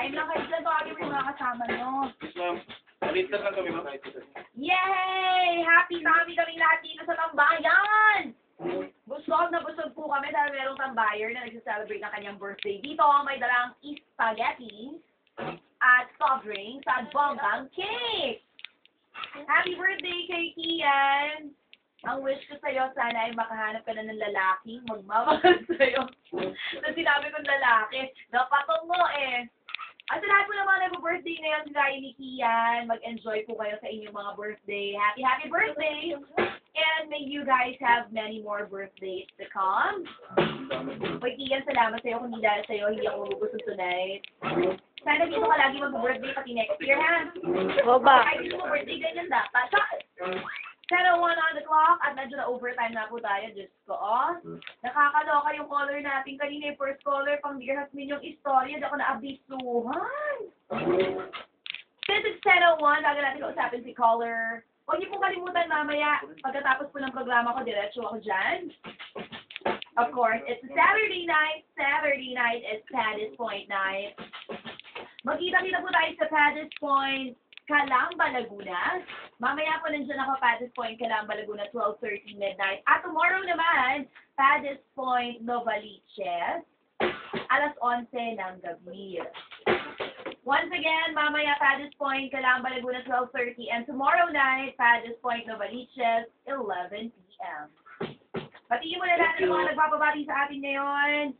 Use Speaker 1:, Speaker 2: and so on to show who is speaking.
Speaker 1: Time lang kayo dyan. Tawagin mo yung mga kasama nyo.
Speaker 2: Yes, ma'am. Malit lang kami, ma'am.
Speaker 1: Yay! Happy kami lahat dito sa tambayan! Busog na busog po kami dahil merong tambayer na nag-celebrate ng kanyang birthday. Dito may dalang spaghetti at soft drinks at bonggang cake! Happy birthday kay Kian! Ang wish ko sa'yo, sana ay makahanap ka na ng lalaking magmamahal sa'yo. So, sinabi kong lalaki, napatong mo eh. At sa lahat po naman nag-birthday ngayon, gaya ni Kian, mag-enjoy po kayo sa inyong mga birthday. Happy birthday! And may you guys have many more birthdays to come. Uy, Kian, salamat sa'yo. Kung hindi dahil sa'yo, hindi ako gusto tonight. Sana dito ka lagi mag-birthday pati next year, ha?
Speaker 3: O ba?
Speaker 1: Kahit dito birthday, ganyan dapat. 10:01 on the clock at medyo na overtime na po tayo. Diyos ko, oh. Nakakaloka yung caller natin. Kanina yung first caller, pang Dear Hasmin yung istorya. Di ako na-abisuhan. Since it's 10:01, bago natin kausapin si caller. Huwag niyo pong kalimutan mamaya. Pagkatapos po ng programa ko, diretso ako dyan. Of course, it's a Saturday night. Saturday night is Paddy's Point night. Magkita-kita po tayo sa Paddy's Point, Calamba, Laguna. Mamaya po nandiyan ako, Paddy's Point, Calamba, Laguna, 12:30 midnight. At tomorrow naman, Paddy's Point, Novaliches, alas 11 ng gabi. Once again, mamaya, Paddy's Point, Calamba, Laguna, 12:30. And tomorrow night, Paddy's Point, Novaliches, 11 p.m. Patingin muna natin ang mga nagpapabati sa atin ngayon.